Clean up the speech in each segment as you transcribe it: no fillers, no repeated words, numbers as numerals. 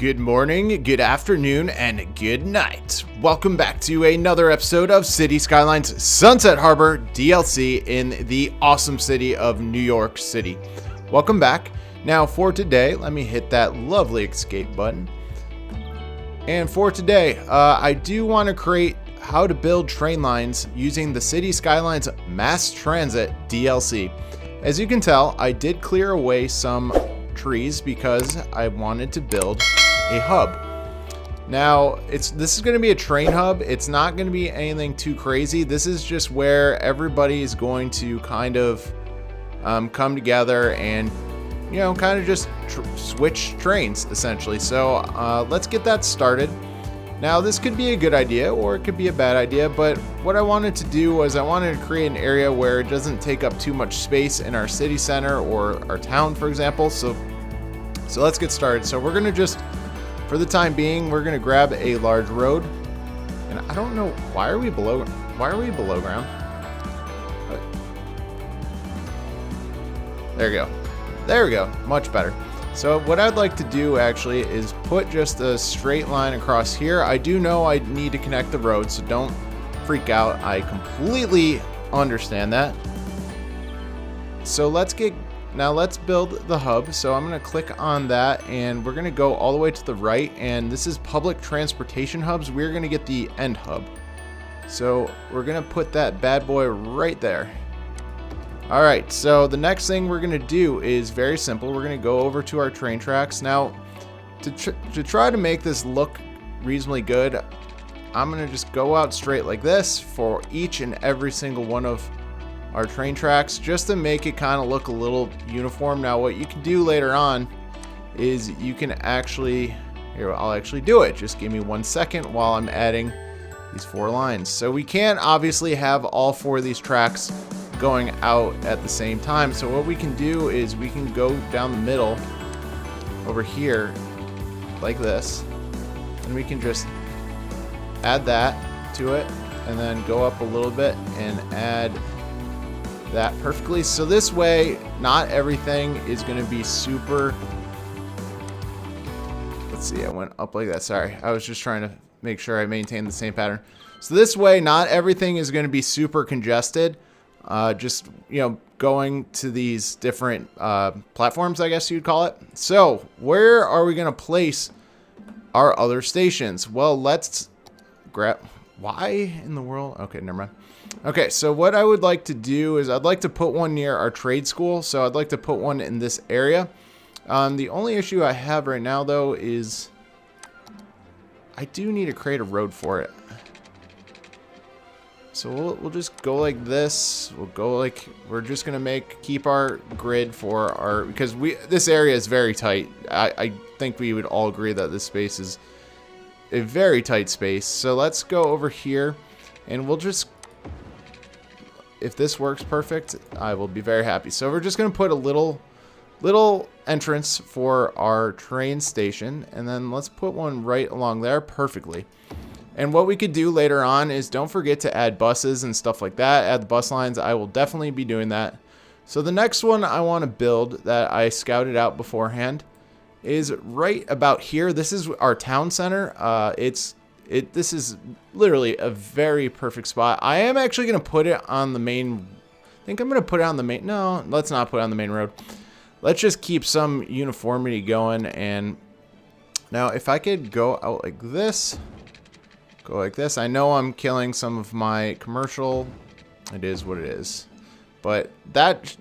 Good morning, good afternoon, and good night. Welcome back to another episode of Skylines Sunset Harbor DLC in the awesome city of New York City. Welcome back. Now for today, let me hit that lovely escape button. And for today, I do want to create how to build train lines using the Skylines Masstransit DLC. As you can tell, I did clear away some trees because I wanted to build a hub. Now, this is going to be a train hub. It's not going to be anything too crazy. This is just where everybody is going to kind of come together and, you know, kind of just switch trains, essentially. So let's get that started. Now, this could be a good idea or it could be a bad idea, but what I wanted to do was I wanted to create an area where it doesn't take up too much space in our city center or our town, for example. So let's get started. So we're going to just, for the time being, we're going to grab a large road. And I don't know, why are we below ground? There we go. There we go. Much better. So what I'd like to do actually is put just a straight line across here. I do know I need to connect the road, so don't freak out. I completely understand that. So let's build the hub. So I'm going to click on that and we're going to go all the way to the right, and this is public transportation hubs. We're going to get the end hub. So we're going to put that bad boy right there. All right, so the next thing we're going to do is very simple. We're going to go over to our train tracks. Now, to try to make this look reasonably good, I'm going to just go out straight like this for each and every single one of our train tracks, just to make it kind of look a little uniform. Now, what you can do later on is you can actually, here, I'll actually do it. Just give me 1 second while I'm adding these 4 lines. So we can't obviously have all 4 of these tracks going out at the same time. So what we can do is we can go down the middle over here like this, and we can just add that to it and then go up a little bit and add that perfectly. So this way, not everything is going to be super, let's see, I went up like that. Sorry, I was just trying to make sure I maintain the same pattern. So this way, not everything is going to be super congested. Just, you know, going to these different platforms, I guess you'd call it. So where are we going to place our other stations? Well, let's grab, why in the world? Okay, never mind. Okay, so what I would like to do is I'd like to put one near our trade school. So I'd like to put one in this area. The only issue I have right now, though, is I do need to create a road for it. So we'll just go like this. We'll go like, we're just gonna keep our grid for our, because this area is very tight. I think we would all agree that this space is a very tight space. So let's go over here and we'll just, if this works perfect, I will be very happy. So we're just gonna put a little entrance for our train station, and then let's put one right along there perfectly. And what we could do later on is don't forget to add buses and stuff like that. Add the bus lines. I will definitely be doing that. So the next one I want to build that I scouted out beforehand is right about here. This is our town center. This is literally a very perfect spot. I am actually going to put it on the main. I think I'm going to put it on the main. No, let's not put it on the main road. Let's just keep some uniformity going. And now if I could go out like this. Go like this. I know I'm killing some of my commercial. It is what it is. But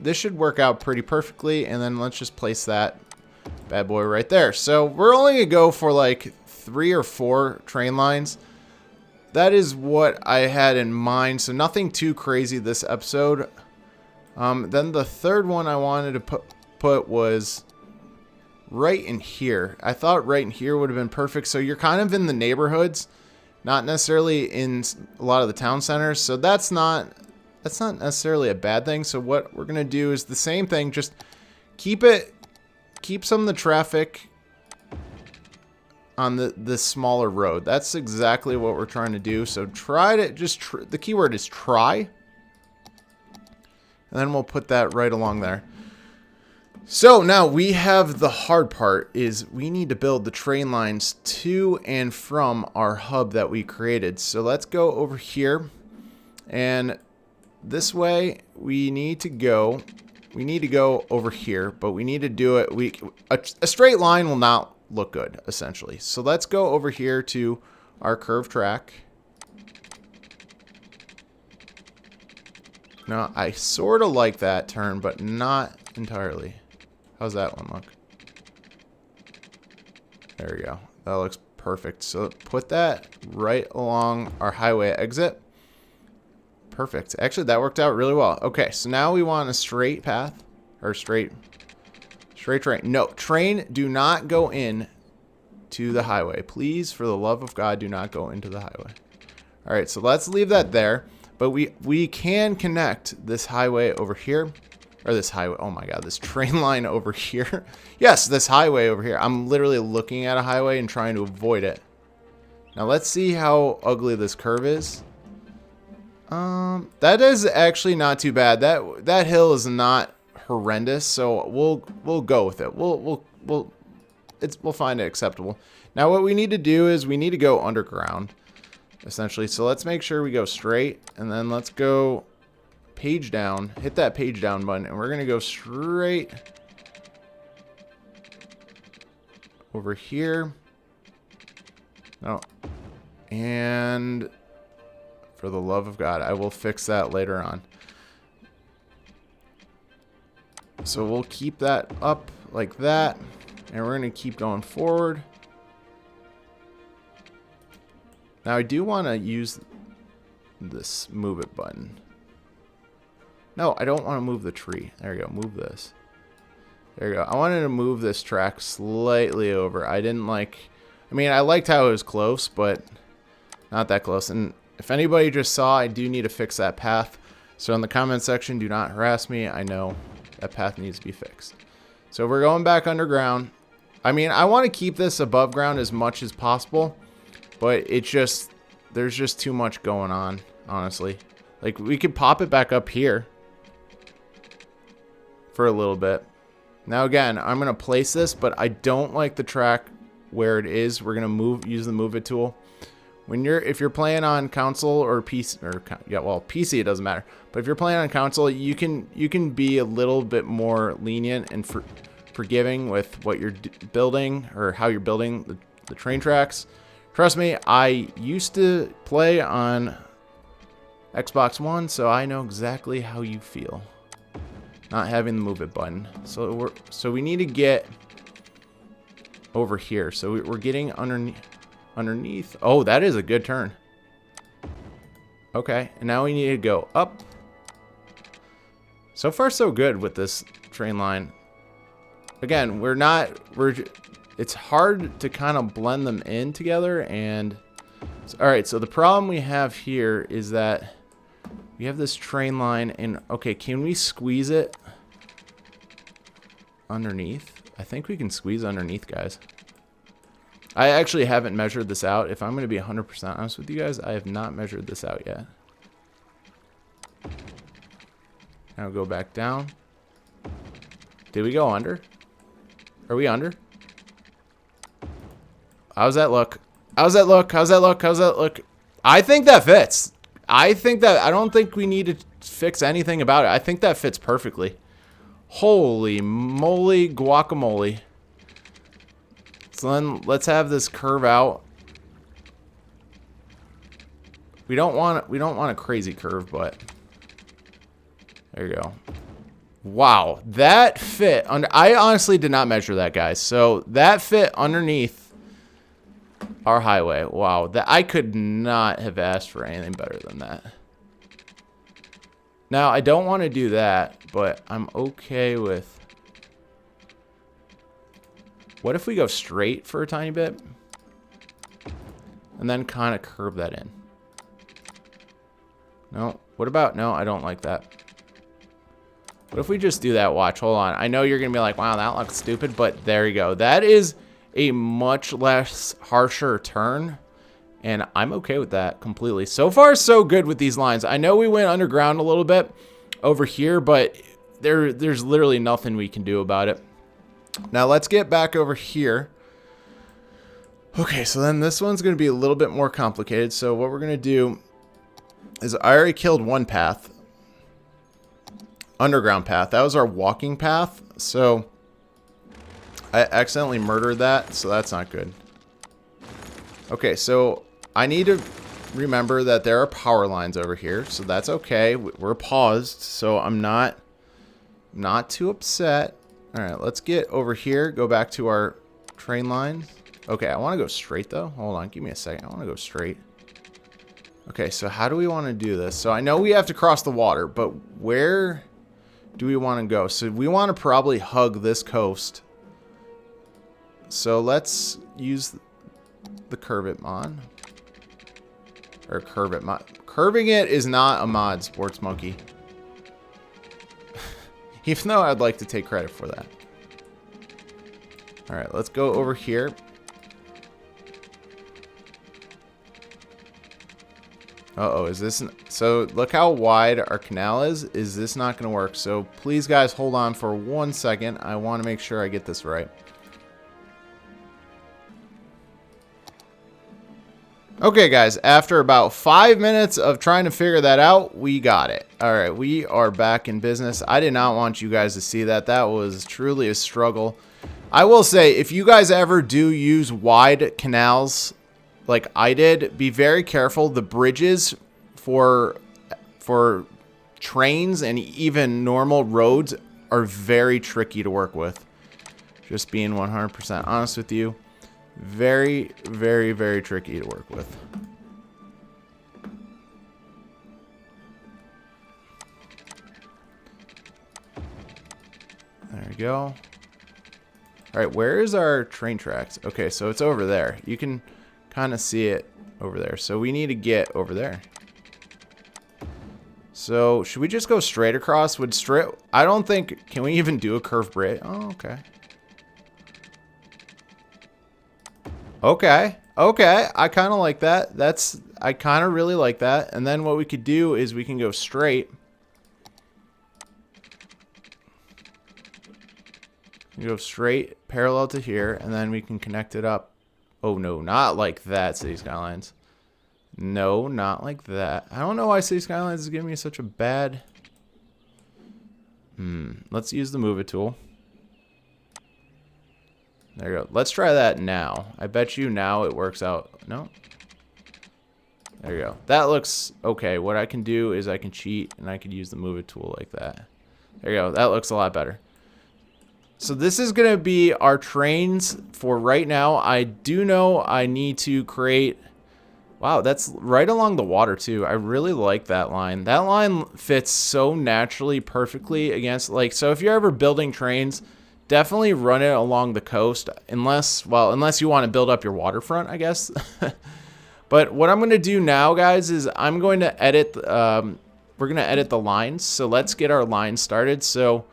this should work out pretty perfectly. And then let's just place that bad boy right there. So we're only going to go for like 3 or 4 train lines. That is what I had in mind. So nothing too crazy this episode. Then the third one I wanted to put was right in here. I thought right in here would have been perfect. So you're kind of in the neighborhoods. Not necessarily in a lot of the town centers, so that's not necessarily a bad thing. So what we're gonna do is the same thing, just keep some of the traffic on the smaller road. That's exactly what we're trying to do. So try to the keyword is try, and then we'll put that right along there. So now we have the hard part is we need to build the train lines to and from our hub that we created. So let's go over here, and this way we need to go over here, but we need to do it. A straight line will not look good, essentially. So let's go over here to our curved track. Now, I sort of like that turn, but not entirely. How's that one look? There we go. That looks perfect. So put that right along our highway exit. Perfect. Actually, that worked out really well. Okay, so now we want a straight path. Or straight train. No, train, do not go in to the highway. Please, for the love of God, do not go into the highway. All right, so let's leave that there. But we can connect this highway over here. Or this highway, oh my God, this train line over here. Yes, this highway over here. I'm literally looking at a highway and trying to avoid it. Now let's see how ugly this curve is. That is actually not too bad. That hill is not horrendous, so we'll go with it. We'll find it acceptable. Now what we need to do is we need to go underground, essentially. So let's make sure we go straight, and then let's go page down, hit that page down button, and we're gonna go straight over here. No, and for the love of God, I will fix that later on. So we'll keep that up like that, and we're gonna keep going forward. Now I do want to use this move it button. No, I don't want to move the tree. There we go. Move this. There we go. I wanted to move this track slightly over. I mean, I liked how it was close, but not that close. And if anybody just saw, I do need to fix that path. So in the comment section, do not harass me. I know that path needs to be fixed. So we're going back underground. I mean, I want to keep this above ground as much as possible, but there's just too much going on, honestly. Like, we could pop it back up here for a little bit. Now again, I'm gonna place this, but I don't like the track where it is. We're gonna use the move it tool. If you're playing on console or PC, PC it doesn't matter. But if you're playing on console, you can be a little bit more lenient and forgiving with what you're building or how you're building the train tracks. Trust me, I used to play on Xbox One, so I know exactly how you feel not having the move it button. So we need to get over here. So we're getting underneath. Oh, that is a good turn. Okay, and now we need to go up. So far, so good with this train line. Again, it's hard to kind of blend them in together. And all right, so the problem we have here is that we have this train line, and okay, can we squeeze it underneath? I think we can squeeze underneath, guys. I actually haven't measured this out. If I'm going to be 100% honest with you guys, I have not measured this out yet. Now go back down. Did we go under? Are we under? How's that look? How's that look? How's that look? How's that look? I think that fits. I don't think we need to fix anything about it. I think that fits perfectly. Holy moly guacamole. So then let's have this curve out. We don't want a crazy curve, but there you go. Wow, that fit under. I honestly did not measure that, guys. So that fit underneath our highway. Wow, that I could not have asked for anything better than that. Now, I don't want to do that, but I'm okay with... What if we go straight for a tiny bit? And then kind of curve that in. No, what about... No, I don't like that. What if we just do that? Watch, hold on. I know you're going to be like, wow, that looks stupid, but there you go. That is a much less harsher turn, and I'm okay with that completely. So far, so good with these lines. I know we went underground a little bit over here, but there's literally nothing we can do about it. Now let's get back over here. Okay, so then this one's going to be a little bit more complicated. So what we're going to do is I already killed one path. Underground path. That was our walking path. So I accidentally murdered that, so that's not good. Okay, so I need to remember that there are power lines over here, so that's okay. We're paused, so I'm not too upset. All right, let's get over here, go back to our train line. Okay, I want to go straight though. Hold on, give me a second. I want to go straight. Okay, so how do we want to do this? So I know we have to cross the water, but where do we want to go? So we want to probably hug this coast. So let's use the curve it mod. Or curve it mod. Curving it is not a mod, Sports Monkey. Even though I'd like to take credit for that. Alright, let's go over here. Uh-oh, is this... So, look how wide our canal is. Is this not going to work? So, please, guys, hold on for 1 second. I want to make sure I get this right. Okay, guys, after about 5 minutes of trying to figure that out, we got it. All right, we are back in business. I did not want you guys to see that. That was truly a struggle. I will say, if you guys ever do use wide canals like I did, be very careful. The bridges for trains and even normal roads are very tricky to work with. Just being 100% honest with you. Very, very, very tricky to work with. There we go. All right, where is our train tracks? Okay, so it's over there. You can kind of see it over there. So we need to get over there. So should we just go straight across? Would straight... I don't think... Can we even do a curved bridge? Oh, okay. Okay. Okay. I kind of like that. I kind of really like that. And then what we could do is we can go straight. We go straight parallel to here, and then we can connect it up. Oh, no, not like that, City Skylines. No, not like that. I don't know why City Skylines is giving me such a bad... Let's use the Move It tool. There you go. Let's try that now. I bet you now it works out. No? There you go. That looks okay. What I can do is I can cheat, and I can use the Move It tool like that. There you go. That looks a lot better. So this is going to be our trains for right now. I do know I need to create... Wow, that's right along the water too. I really like that line. That line fits so naturally, perfectly against... Like, so if you're ever building trains, definitely run it along the coast. Unless you want to build up your waterfront, I guess. But what I'm going to do now, guys, is I'm going to edit... we're going to edit the lines. So let's get our lines started. So...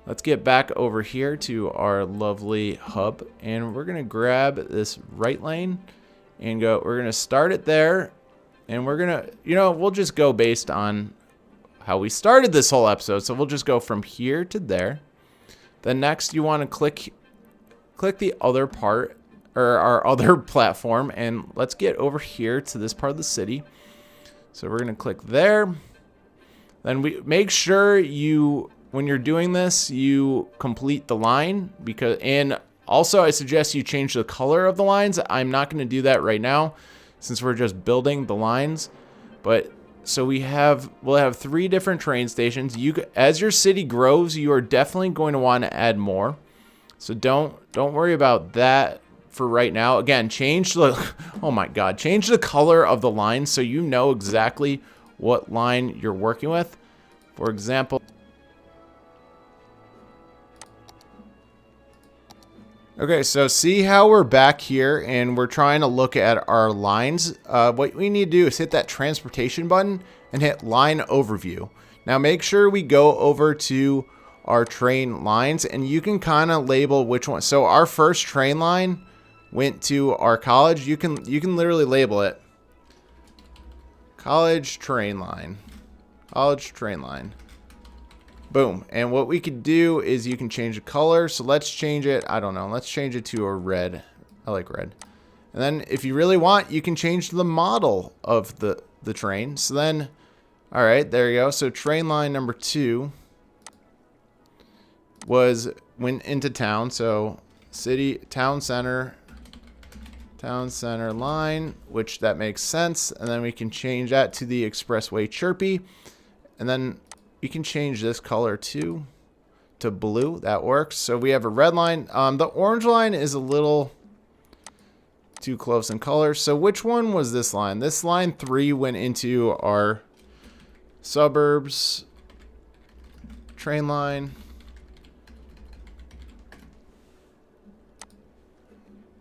Let's get back over here to our lovely hub, and we're gonna grab this right lane and go. We're gonna start it there, and we're gonna, we'll just go based on how we started this whole episode. So we'll just go from here to there. Then next, you want to click the other part or our other platform, and let's get over here to this part of the city. So we're gonna click there. Then we make sure you. When you're doing this, you complete the line and also I suggest you change the color of the lines. I'm not going to do that right now since we're just building the lines. But so we'll have 3 different train stations. As your city grows, you are definitely going to want to add more. So don't worry about that for right now. Again, change the oh my god, change the color of the line so you know exactly what line you're working with. For example, okay, so see how we're back here and we're trying to look at our lines. What we need to do is hit that transportation button and hit line overview. Now make sure we go over to our train lines and you can kind of label which one. So our first train line went to our college. You can literally label it college train line. College train line. Boom. And what we could do is you can change the color. So let's change it. I don't know. Let's change it to a red. I like red. And then if you really want, you can change the model of the train. So then, all right, there you go. So train line number 2 went into town. So town center line, which that makes sense. And then we can change that to the expressway chirpy. And then you can change this color too to blue. That works. So we have a red line. The orange line is a little too close in color. So which one was this line? This line 3 went into our suburbs train line.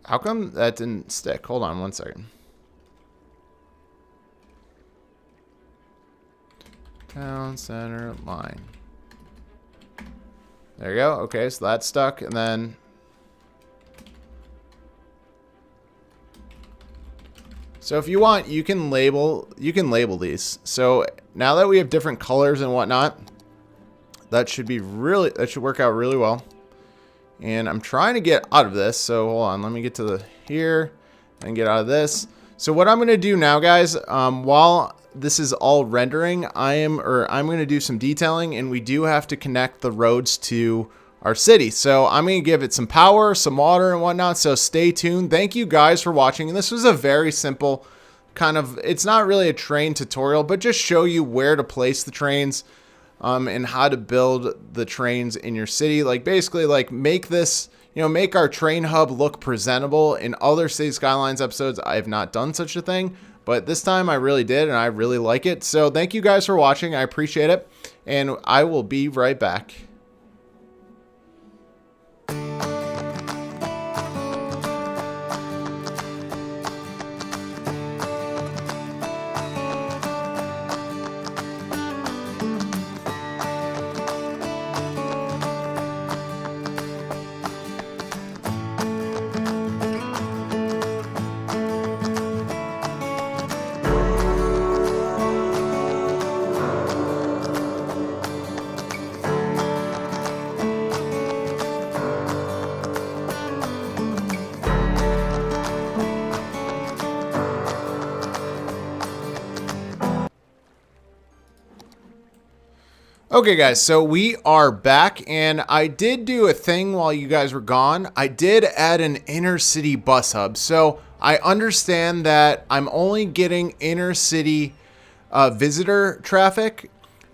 How come that didn't stick? Hold on one second. Town center line. There you go. Okay, so that's stuck. And then so if you want, you can label these. So now that we have different colors and whatnot, that should work out really well. And I'm trying to get out of this. So hold on, let me get to here and get out of this. So what I'm going to do now, guys, while this is all rendering, I'm going to do some detailing, and we do have to connect the roads to our city. So I'm going to give it some power, some water and whatnot. So stay tuned. Thank you guys for watching. And this was a very simple kind of, it's not really a train tutorial, but just show you where to place the trains. And how to build the trains in your city. Like basically like make this, make our train hub look presentable. In other City Skylines episodes, I have not done such a thing, but this time I really did, and I really like it. So thank you guys for watching. I appreciate it, and I will be right back. Okay guys, so we are back, and I did do a thing while you guys were gone. I did add an inner city bus hub. So I understand that I'm only getting inner city visitor traffic,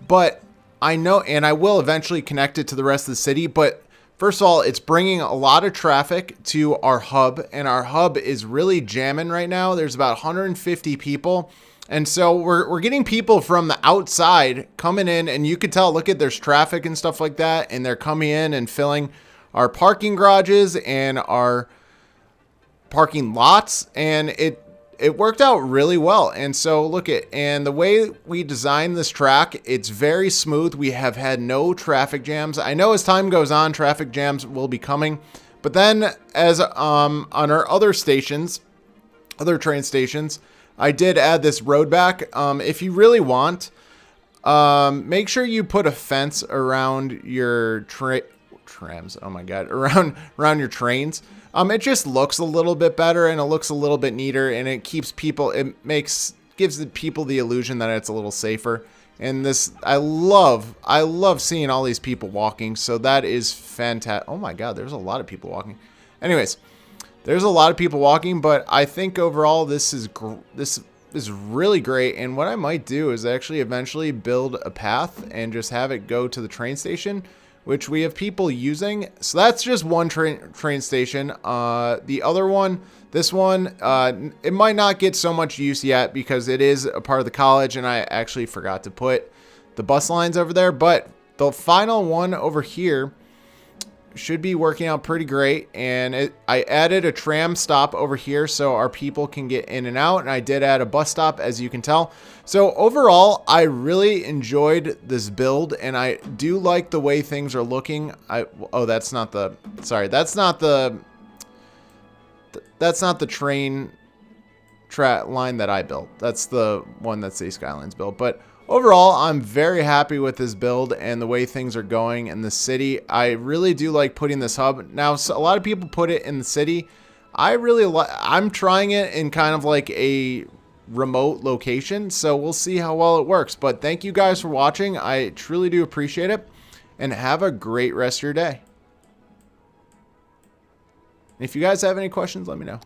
but I know, and I will eventually connect it to the rest of the city. But first of all, it's bringing a lot of traffic to our hub, and our hub is really jamming right now. There's about 150 people. And so we're getting people from the outside coming in, and you could tell, look at, there's traffic and stuff like that, and they're coming in and filling our parking garages and our parking lots, and it worked out really well. And so look at, and the way we designed this track, it's very smooth. We have had no traffic jams. I know as time goes on, traffic jams will be coming, but then as on our other stations, other train stations, I did add this road back. If you really want, make sure you put a fence around your trams. Oh my God, around your trains. It just looks a little bit better, and it looks a little bit neater, and it keeps people, gives the people the illusion that it's a little safer. And this, I love seeing all these people walking. So that is fantastic. Oh my God, there's a lot of people walking. Anyways, there's a lot of people walking, but I think overall this is really great. And what I might do is actually eventually build a path and just have it go to the train station, which we have people using. So that's just one train station. The other one, this one, it might not get so much use yet because it is a part of the college, and I actually forgot to put the bus lines over there. But the final one over here should be working out pretty great. And I added a tram stop over here so our people can get in and out, and I did add a bus stop, as you can tell. So overall, I really enjoyed this build, and I do like the way things are looking. That's not the train line that I built. That's the one that City Skylines built. But Overall, I'm very happy with this build and the way things are going in the city. I really do like putting this hub. Now, a lot of people put it in the city. I'm trying it in kind of like a remote location, so we'll see how well it works. But thank you guys for watching. I truly do appreciate it, and have a great rest of your day. If you guys have any questions, let me know.